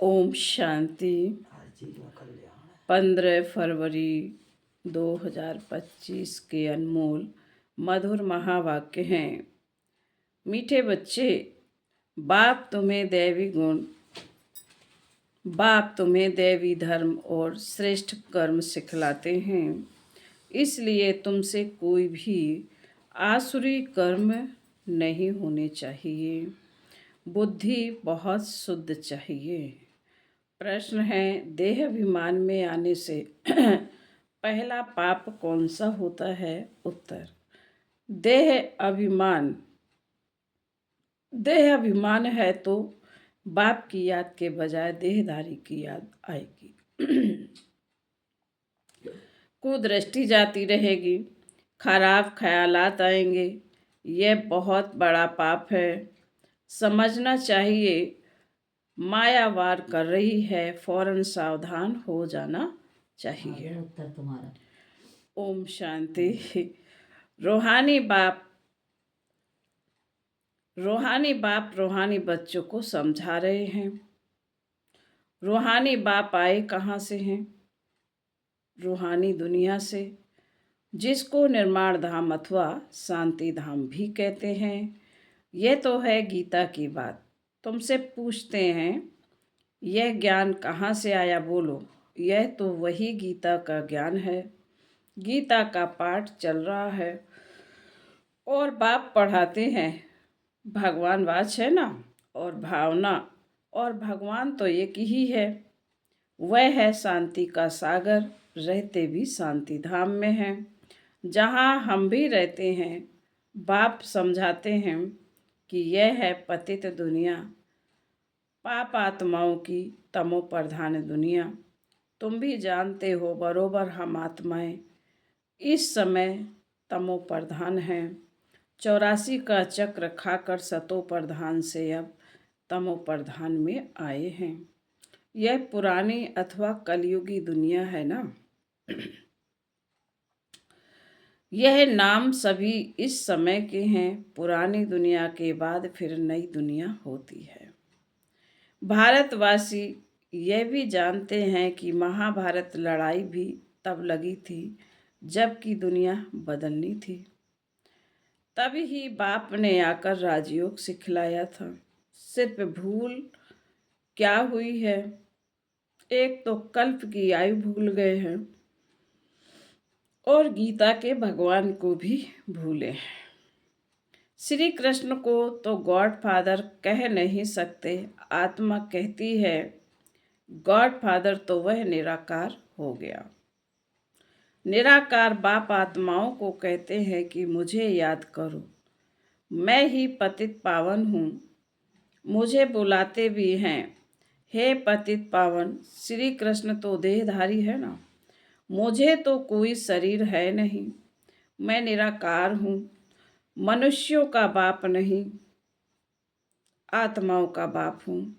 ओम शांति। 15 फरवरी 2025 के अनमोल मधुर महावाक्य हैं। मीठे बच्चे, बाप तुम्हें दैवी धर्म और श्रेष्ठ कर्म सिखलाते हैं। इसलिए तुमसे कोई भी आसुरी कर्म नहीं होने चाहिए। बुद्धि बहुत शुद्ध चाहिए। प्रश्न है, देह अभिमान में आने से पहला पाप कौन सा होता है? उत्तर, देह अभिमान है तो बाप की याद के बजाय देहधारी की याद आएगी। कुदृष्टि जाती रहेगी, खराब ख्यालात आएंगे। यह बहुत बड़ा पाप है। समझना चाहिए माया वार कर रही है, फौरन सावधान हो जाना चाहिए। उत्तर तुम्हारा। ओम शांति। रूहानी बाप रूहानी बच्चों को समझा रहे हैं। रूहानी बाप आए कहाँ से हैं? रूहानी दुनिया से, जिसको निर्माण धाम अथवा शांति धाम भी कहते हैं। यह तो है गीता की बात। तुमसे पूछते हैं, यह ज्ञान कहाँ से आया? बोलो। यह तो वही गीता का ज्ञान है। गीता का पाठ चल रहा है और बाप पढ़ाते हैं। भगवान वाच है ना, और भावना और भगवान तो एक ही है। वह है शांति का सागर, रहते भी शांति धाम में हैं, जहाँ हम भी रहते हैं। बाप समझाते हैं कि यह है पतित दुनिया, पाप आत्माओं की तमो प्रधान दुनिया। तुम भी जानते हो बरोबर, हम आत्माएं इस समय तमो प्रधान हैं। 84 का चक्र खाकर सतो प्रधान से अब तमो प्रधान में आए हैं। यह पुरानी अथवा कलयुगी दुनिया है ना। यह नाम सभी इस समय के हैं। पुरानी दुनिया के बाद फिर नई दुनिया होती है। भारतवासी यह भी जानते हैं कि महाभारत लड़ाई भी तब लगी थी जबकि दुनिया बदलनी थी। तभी ही बाप ने आकर राजयोग सिखलाया था। सिर्फ भूल क्या हुई है? एक तो कल्प की आयु भूल गए हैं और गीता के भगवान को भी भूले। श्री कृष्ण को तो गॉड फादर कह नहीं सकते। आत्मा कहती है गॉड फादर तो वह निराकार हो गया। निराकार बाप आत्माओं को कहते हैं कि मुझे याद करो, मैं ही पतित पावन हूँ। मुझे बुलाते भी हैं, हे पतित पावन। श्री कृष्ण तो देहधारी है ना। मुझे तो कोई शरीर है नहीं, मैं निराकार हूँ। मनुष्यों का बाप नहीं, आत्माओं का बाप हूँ।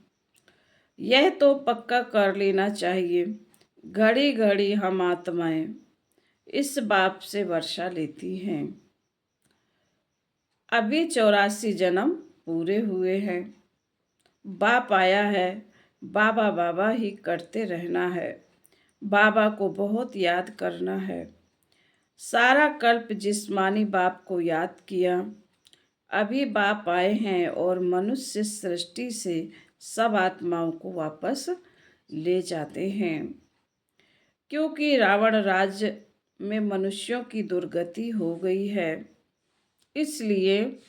यह तो पक्का कर लेना चाहिए। घड़ी घड़ी हम आत्माएं इस बाप से वर्षा लेती हैं। अभी 84 जन्म पूरे हुए हैं। बाप आया है, बाबा बाबा ही करते रहना है। बाबा को बहुत याद करना है। सारा कल्प जिस्मानी बाप को याद किया। अभी बाप आए हैं और मनुष्य सृष्टि से सब आत्माओं को वापस ले जाते हैं, क्योंकि रावण राज्य में मनुष्यों की दुर्गति हो गई है। इसलिए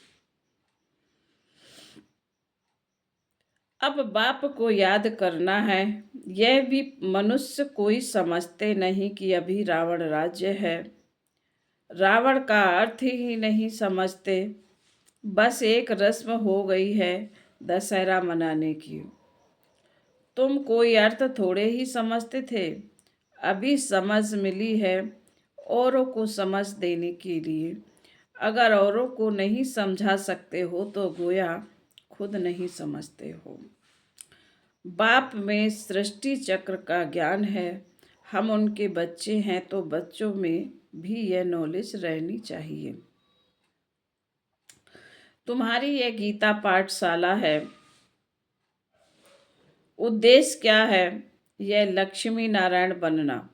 अब बाप को याद करना है। यह भी मनुष्य कोई समझते नहीं कि अभी रावण राज्य है। रावण का अर्थ ही नहीं समझते। बस एक रस्म हो गई है दशहरा मनाने की। तुम कोई अर्थ थोड़े ही समझते थे। अभी समझ मिली है औरों को समझ देने के लिए। अगर औरों को नहीं समझा सकते हो तो गोया खुद नहीं समझते हो। बाप में सृष्टि चक्र का ज्ञान है। हम उनके बच्चे हैं तो बच्चों में भी यह नॉलेज रहनी चाहिए। तुम्हारी यह गीता पाठशाला है, उद्देश्य क्या है? यह लक्ष्मी नारायण बनना।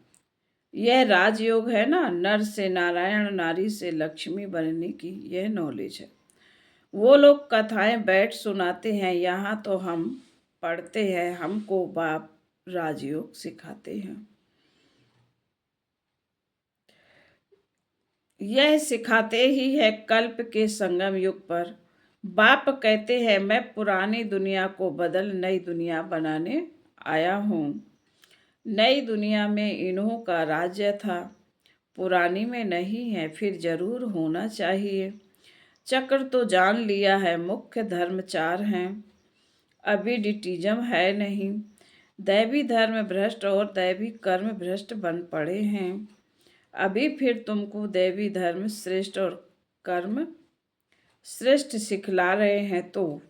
यह राजयोग है ना, नर से नारायण, नारी से लक्ष्मी बनने की यह नॉलेज है। वो लोग कथाएं बैठ सुनाते हैं, यहाँ तो हम पढ़ते हैं, हमको बाप राजयोग सिखाते हैं। यह सिखाते ही है कल्प के संगम युग पर। बाप कहते हैं मैं पुरानी दुनिया को बदल नई दुनिया बनाने आया हूँ। नई दुनिया में इन्हों का राज्य था, पुरानी में नहीं है, फिर जरूर होना चाहिए। चक्र तो जान लिया है, मुख्य धर्म 4 हैं, अभी डिटिज्म है नहीं। दैवी धर्म भ्रष्ट और दैवी कर्म भ्रष्ट बन पड़े हैं। अभी फिर तुमको दैवी धर्म श्रेष्ठ और कर्म श्रेष्ठ सिखला रहे हैं, तो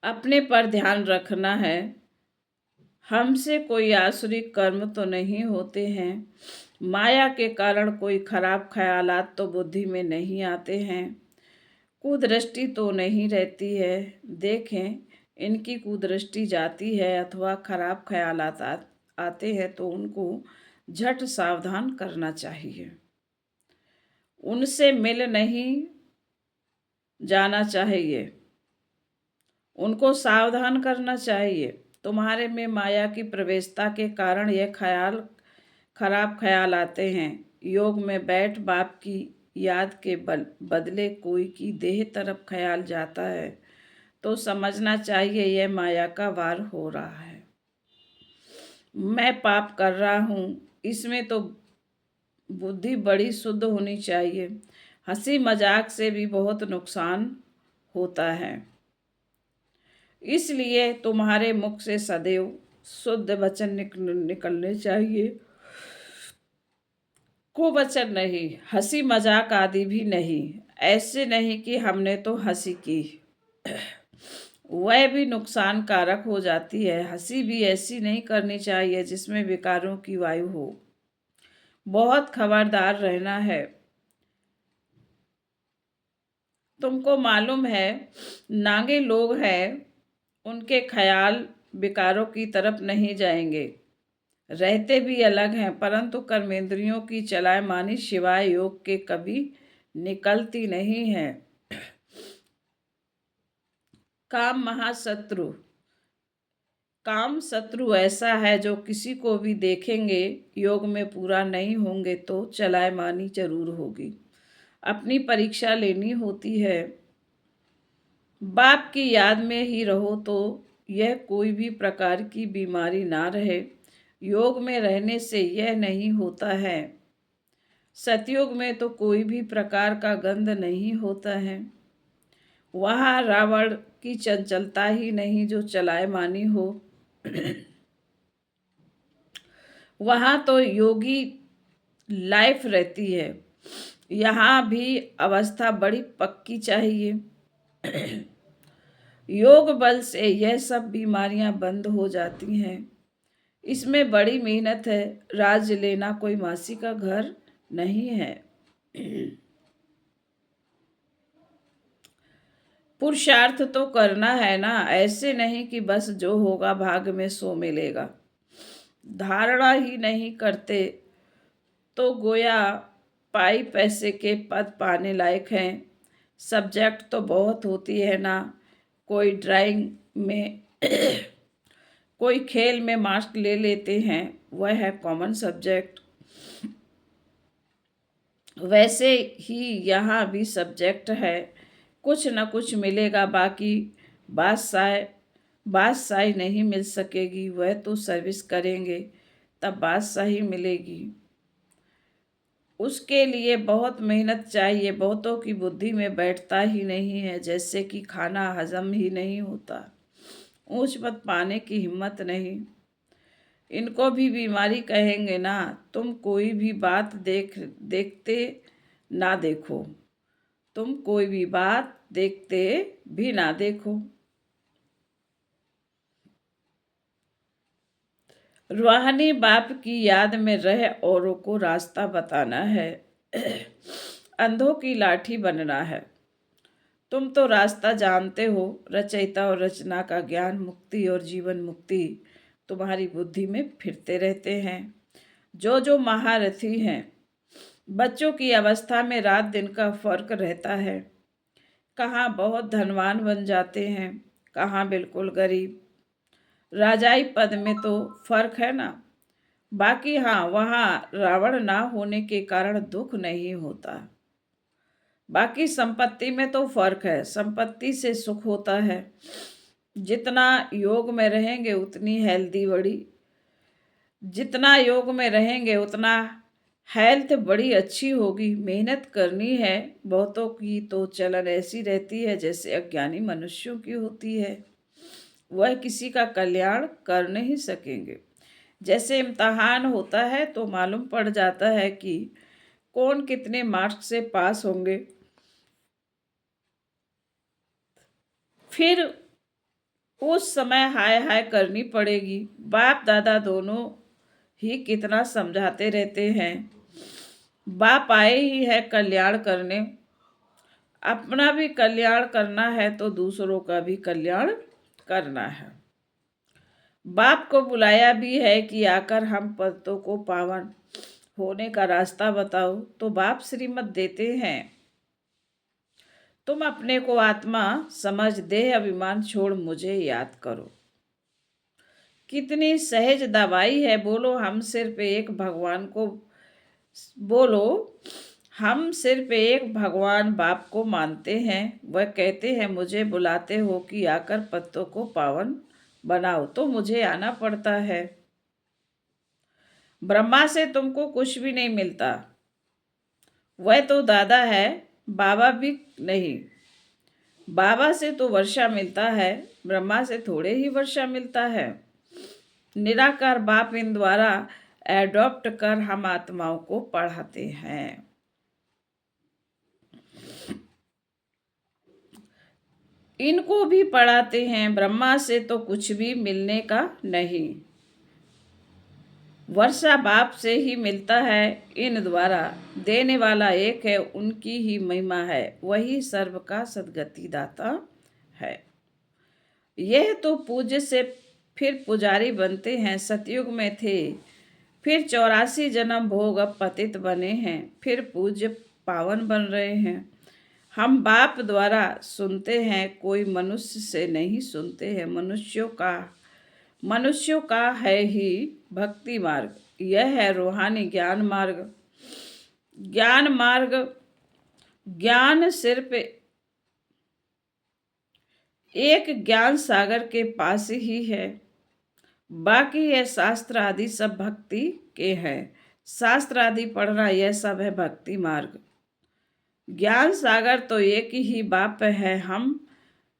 अपने पर ध्यान रखना है। हमसे कोई आसुरिक कर्म तो नहीं होते हैं। माया के कारण कोई खराब ख्यालात तो बुद्धि में नहीं आते हैं। कुदृष्टि तो नहीं रहती है। देखें, इनकी कुदृष्टि जाती है अथवा खराब ख्यालात आते हैं तो उनको झट सावधान करना चाहिए। उनसे मिल नहीं जाना चाहिए, उनको सावधान करना चाहिए। तुम्हारे में माया की प्रवेशता के कारण यह खराब ख्याल आते हैं। योग में बैठ बाप की याद के बदले कोई की देह तरफ ख्याल जाता है तो समझना चाहिए यह माया का वार हो रहा है। मैं पाप कर रहा हूँ, इसमें तो बुद्धि बड़ी शुद्ध होनी चाहिए। हंसी मजाक से भी बहुत नुकसान होता है, इसलिए तुम्हारे मुख से सदैव शुद्ध वचन निकलने चाहिए। कुवचन नहीं, हंसी मजाक आदि भी नहीं। ऐसे नहीं कि हमने तो हंसी की, वह भी नुकसान कारक हो जाती है। हंसी भी ऐसी नहीं करनी चाहिए जिसमें विकारों की वायु हो। बहुत खबरदार रहना है। तुमको मालूम है नागे लोग हैं, उनके ख्याल विकारों की तरफ नहीं जाएंगे। रहते भी अलग हैं, परंतु कर्मेंद्रियों की चलायमानी शिवाय योग के कभी निकलती नहीं है। काम शत्रु ऐसा है जो किसी को भी देखेंगे योग में पूरा नहीं होंगे तो चलायमानी जरूर होगी। अपनी परीक्षा लेनी होती है। बाप की याद में ही रहो तो यह कोई भी प्रकार की बीमारी ना रहे। योग में रहने से यह नहीं होता है। सतयुग में तो कोई भी प्रकार का गंध नहीं होता है। वहाँ रावण की चंचलता ही नहीं जो चलायमानी हो। वहाँ तो योगी लाइफ रहती है। यहाँ भी अवस्था बड़ी पक्की चाहिए। योग बल से यह सब बीमारियां बंद हो जाती हैं। इसमें बड़ी मेहनत है। राज्य लेना कोई मासी का घर नहीं है। पुरुषार्थ तो करना है ना, ऐसे नहीं कि बस जो होगा भाग्य में सो मिलेगा। धारणा ही नहीं करते तो गोया पाई पैसे के पद पाने लायक हैं। सब्जेक्ट तो बहुत होती है ना, कोई ड्राइंग में कोई खेल में मार्क्स ले लेते हैं, वह है कॉमन सब्जेक्ट। वैसे ही यहाँ भी सब्जेक्ट है, कुछ न कुछ मिलेगा। बाकी बादशाही नहीं मिल सकेगी। वह तो सर्विस करेंगे तब बादशाही मिलेगी। उसके लिए बहुत मेहनत चाहिए। बहुतों की बुद्धि में बैठता ही नहीं है, जैसे कि खाना हजम ही नहीं होता। ऊंच पद पाने की हिम्मत नहीं। इनको भी बीमारी कहेंगे ना। तुम कोई भी बात देखते ना देखो। तुम कोई भी बात देखते भी ना देखो। रूहानी बाप की याद में रह औरों को रास्ता बताना है। अंधों की लाठी बनना है। तुम तो रास्ता जानते हो, रचयिता और रचना का ज्ञान, मुक्ति और जीवन मुक्ति तुम्हारी बुद्धि में फिरते रहते हैं। जो महारथी हैं, बच्चों की अवस्था में रात दिन का फर्क रहता है। कहाँ बहुत धनवान बन जाते हैं, कहाँ बिल्कुल गरीब। राजाई पद में तो फर्क है ना। बाकी हाँ, वहाँ रावण ना होने के कारण दुख नहीं होता। बाकी संपत्ति में तो फर्क है, संपत्ति से सुख होता है। जितना योग में रहेंगे उतनी हेल्दी बड़ी, जितना योग में रहेंगे उतना हेल्थ बड़ी अच्छी होगी। मेहनत करनी है। बहुतों की तो चलन ऐसी रहती है जैसे अज्ञानी मनुष्यों की होती है, वह किसी का कल्याण कर नहीं सकेंगे। जैसे इम्तहान होता है तो मालूम पड़ जाता है कि कौन कितने मार्क्स से पास होंगे। फिर उस समय हाय हाय करनी पड़ेगी। बाप दादा दोनों ही कितना समझाते रहते हैं। बाप आए ही है कल्याण करने। अपना भी कल्याण करना है तो दूसरों का भी कल्याण करना है। बाप को बुलाया भी है कि आकर हम पतितों को पावन होने का रास्ता बताओ, तो बाप श्रीमत देते हैं, तुम अपने को आत्मा समझ देह अभिमान छोड़ मुझे याद करो। कितनी सहज दवाई है। बोलो हम सिर्फ एक भगवान बाप को मानते हैं। वह कहते हैं मुझे बुलाते हो कि आकर पत्तों को पावन बनाओ, तो मुझे आना पड़ता है। ब्रह्मा से तुमको कुछ भी नहीं मिलता, वह तो दादा है, बाबा भी नहीं। बाबा से तो वर्षा मिलता है, ब्रह्मा से थोड़े ही वर्षा मिलता है। निराकार बाप इन द्वारा एडॉप्ट कर हम आत्माओं को पढ़ाते हैं। इनको भी पढ़ाते हैं। ब्रह्मा से तो कुछ भी मिलने का नहीं, वर्षा बाप से ही मिलता है। इन द्वारा देने वाला एक है, उनकी ही महिमा है, वही सर्व का सद्गति दाता है। यह तो पूज्य से फिर पुजारी बनते हैं। सतयुग में थे, फिर 84 जन्म भोग, अब पतित बने हैं, फिर पूज्य पावन बन रहे हैं। हम बाप द्वारा सुनते हैं, कोई मनुष्य से नहीं सुनते हैं। मनुष्यों का है ही भक्ति मार्ग, यह है रूहानी ज्ञान मार्ग। ज्ञान सिर्फ एक ज्ञान सागर के पास ही है। बाकी यह शास्त्र आदि सब भक्ति के हैं। शास्त्र आदि पढ़ना यह सब है भक्ति मार्ग। ज्ञान सागर तो एक ही बाप है। हम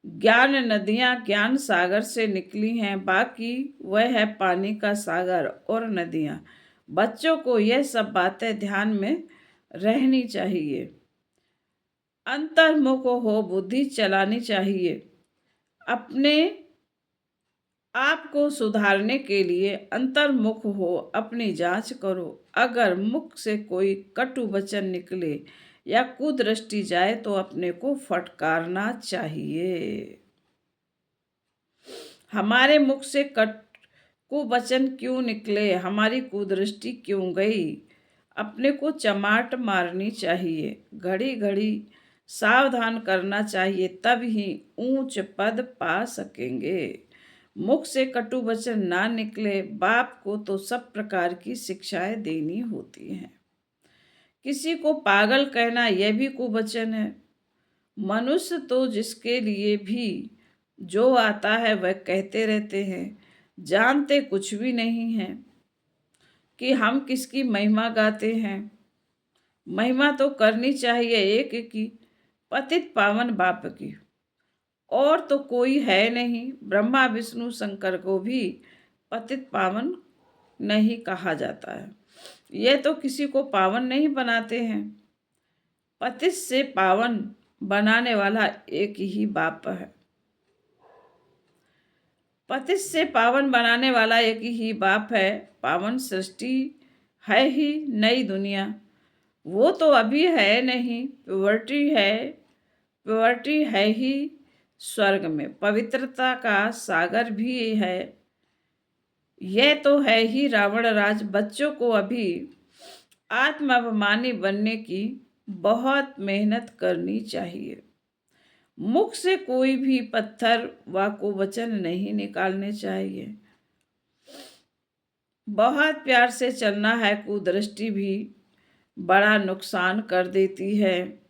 ज्ञान नदियाँ ज्ञान सागर से निकली हैं, बाकी वह है पानी का सागर और नदियाँ। बच्चों को यह सब बातें ध्यान में रहनी चाहिए। अंतर्मुख हो बुद्धि चलानी चाहिए। अपने आप को सुधारने के लिए अंतर्मुख हो, अपनी जांच करो। अगर मुख से कोई कटु वचन निकले या कुदृष्टि जाए तो अपने को फटकारना चाहिए। हमारे मुख से कुवचन क्यों निकले, हमारी कुदृष्टि क्यों गई, अपने को चमाट मारनी चाहिए। घड़ी घड़ी सावधान करना चाहिए, तब ही ऊंच पद पा सकेंगे। मुख से कटु वचन ना निकले। बाप को तो सब प्रकार की शिक्षाएं देनी होती हैं। किसी को पागल कहना यह भी कुवचन है। मनुष्य तो जिसके लिए भी जो आता है वह कहते रहते हैं, जानते कुछ भी नहीं है कि हम किसकी महिमा गाते हैं। महिमा तो करनी चाहिए एक की, पतित पावन बाप की, और तो कोई है नहीं। ब्रह्मा विष्णु शंकर को भी पतित पावन नहीं कहा जाता है। यह तो किसी को पावन नहीं बनाते हैं। पतित से पावन बनाने वाला एक ही बाप है। पतित से पावन बनाने वाला एक ही बाप है। पावन सृष्टि है ही नई दुनिया, वो तो अभी है नहीं, प्योवर्टी है, प्योरिटी है ही स्वर्ग में, पवित्रता का सागर भी है। यह तो है ही रावण राज। बच्चों को अभी आत्माभिमानी बनने की बहुत मेहनत करनी चाहिए। मुख से कोई भी पत्थर व कुवचन नहीं निकालने चाहिए। बहुत प्यार से चलना है, कुदृष्टि भी बड़ा नुकसान कर देती है।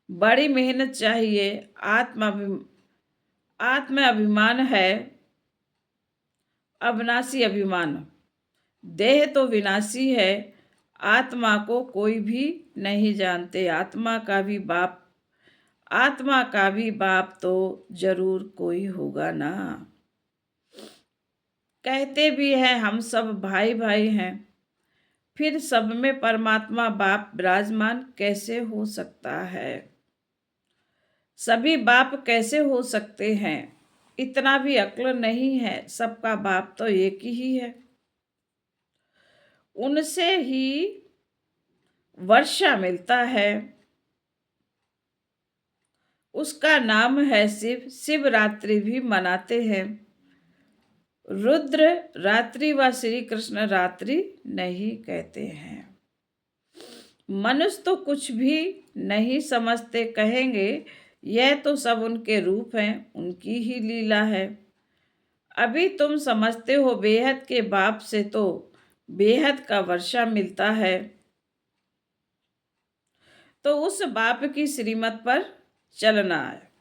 बड़ी मेहनत चाहिए। आत्म अभिमान है अविनाशी अभिमान। देह तो विनाशी है, आत्मा को कोई भी नहीं जानते। आत्मा का भी बाप तो जरूर कोई होगा ना। कहते भी हैं हम सब भाई भाई हैं, फिर सब में परमात्मा बाप विराजमान कैसे हो सकता है? सभी बाप कैसे हो सकते हैं? इतना भी अक्ल नहीं है। सबका बाप तो एक ही है। उनसे ही वर्षा मिलता है, उसका नाम है शिव। शिवरात्रि भी मनाते हैं। रुद्र रात्रि व श्री कृष्ण रात्रि नहीं कहते हैं। मनुष्य तो कुछ भी नहीं समझते, कहेंगे यह तो सब उनके रूप हैं, उनकी ही लीला है। अभी तुम समझते हो बेहद के बाप से तो बेहद का वर्षा मिलता है, तो उस बाप की श्रीमत पर चलना है।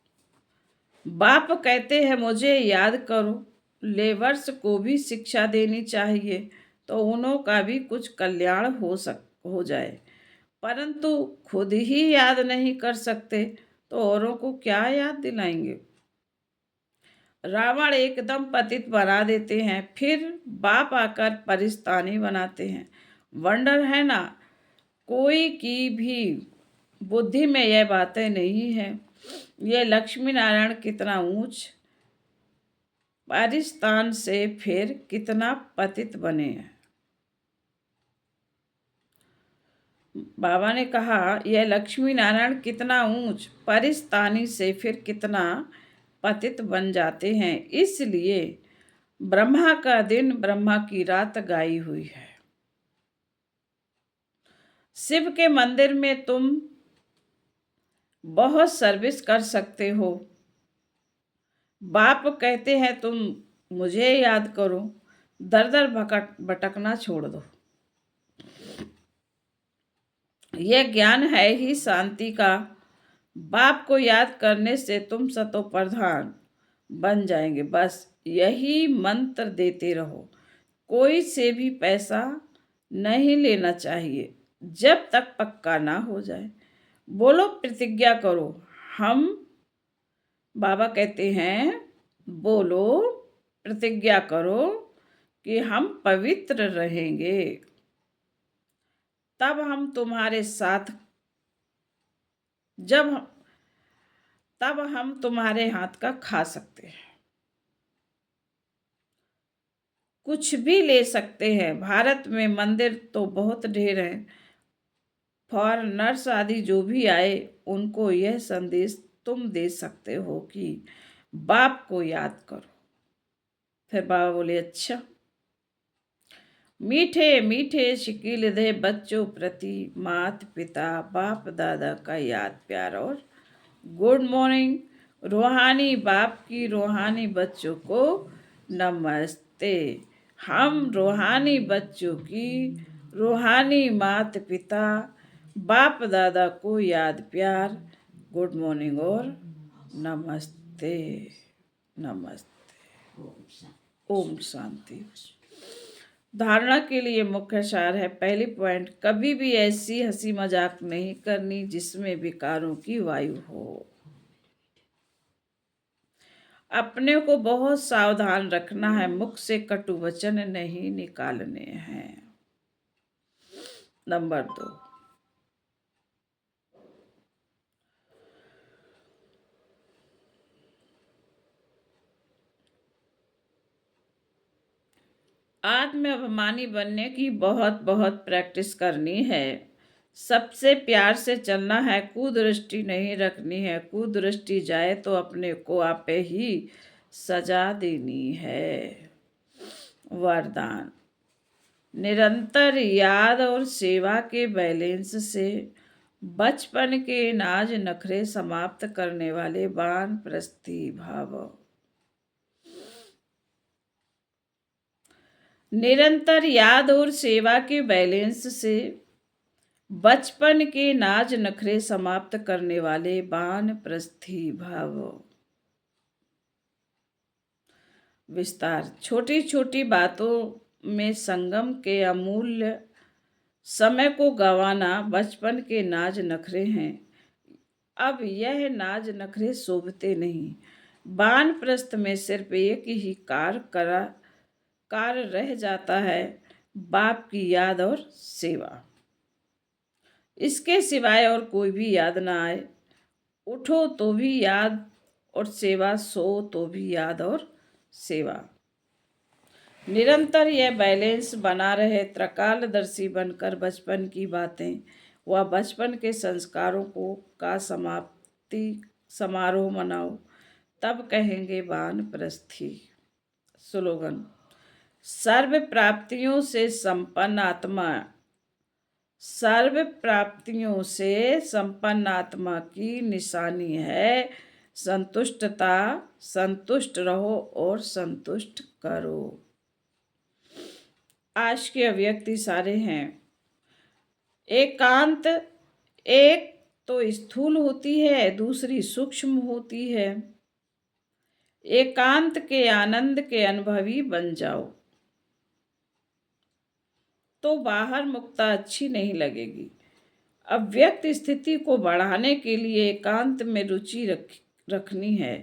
बाप कहते हैं मुझे याद करो। लेबर्स को भी शिक्षा देनी चाहिए तो उन्हों का भी कुछ कल्याण हो जाए, परंतु खुद ही याद नहीं कर सकते तो औरों को क्या याद दिलाएंगे? रावण एकदम पतित बना देते हैं, फिर बाप आकर परिस्तानी बनाते हैं। वंडर है ना, कोई की भी बुद्धि में यह बातें नहीं है। ये लक्ष्मी नारायण कितना ऊंच परिस्तान से फिर कितना पतित बने हैं। बाबा ने कहा यह लक्ष्मी नारायण कितना ऊंच परिस्तानी से फिर कितना पतित बन जाते हैं। इसलिए ब्रह्मा का दिन ब्रह्मा की रात गाई हुई है। शिव के मंदिर में तुम बहुत सर्विस कर सकते हो। बाप कहते हैं तुम मुझे याद करो, दर दर भटकना छोड़ दो। यह ज्ञान है ही शांति का। बाप को याद करने से तुम सतो प्रधान बन जाएंगे। बस यही मंत्र देते रहो। कोई से भी पैसा नहीं लेना चाहिए जब तक पक्का ना हो जाए। बोलो प्रतिज्ञा करो। हम बाबा कहते हैं बोलो प्रतिज्ञा करो कि हम पवित्र रहेंगे, तब हम तुम्हारे साथ तब हम तुम्हारे हाथ का खा सकते हैं, कुछ भी ले सकते हैं। भारत में मंदिर तो बहुत ढेर हैं। फॉरेनर्स आदि जो भी आए उनको यह संदेश तुम दे सकते हो कि बाप को याद करो। फिर बाबा बोले अच्छा। मीठे मीठे शिकील दे बच्चों प्रति माता पिता बाप दादा का याद प्यार और गुड मॉर्निंग। रूहानी बाप की रूहानी बच्चों को नमस्ते। हम रूहानी बच्चों की रूहानी माता पिता बाप दादा को याद प्यार गुड मॉर्निंग और नमस्ते। नमस्ते। ओम शांति। धारणा के लिए मुख्य सार है। पहली पॉइंट, कभी भी ऐसी हंसी मजाक नहीं करनी जिसमें विकारों की वायु हो। अपने को बहुत सावधान रखना है, मुख से कटु वचन नहीं निकालने हैं। नंबर 2, आत्म अभिमानी बनने की बहुत बहुत प्रैक्टिस करनी है। सबसे प्यार से चलना है, कुदृष्टि नहीं रखनी है। कुदृष्टि जाए तो अपने को आपे ही सजा देनी है। वरदान। निरंतर याद और सेवा के बैलेंस से बचपन के नाज नखरे समाप्त करने वाले वानप्रस्थी भाव। निरंतर याद और सेवा के बैलेंस से बचपन के नाज नखरे समाप्त करने वाले वानप्रस्थी भाव। विस्तार। छोटी छोटी बातों में संगम के अमूल्य समय को गंवाना बचपन के नाज नखरे हैं। अब यह नाज नखरे शोभते नहीं। वानप्रस्थ में सिर्फ एक ही कार्य रह जाता है, बाप की याद और सेवा। इसके सिवाय और कोई भी याद ना आए। उठो तो भी याद और सेवा, सो तो भी याद और सेवा। निरंतर यह बैलेंस बना रहे। त्रिकालदर्शी बनकर बचपन की बातें व बचपन के संस्कारों का समाप्ति समारोह मनाओ, तब कहेंगे वानप्रस्थी। स्लोगन। सर्व प्राप्तियों से संपन्न आत्मा, सर्व प्राप्तियों से संपन्न आत्मा की निशानी है संतुष्टता। संतुष्ट रहो और संतुष्ट करो। आज के अव्यक्ति सारे हैं। एकांत एक तो स्थूल होती है, दूसरी सूक्ष्म होती है। एकांत के आनंद के अनुभवी बन जाओ तो बाहर मुक्ता अच्छी नहीं लगेगी। अव्यक्त स्थिति को बढ़ाने के लिए एकांत में रुचि रखनी है।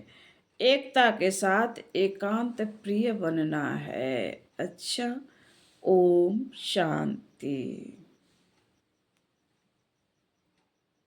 एकता के साथ एकांत प्रिय बनना है। अच्छा, ओम शांति।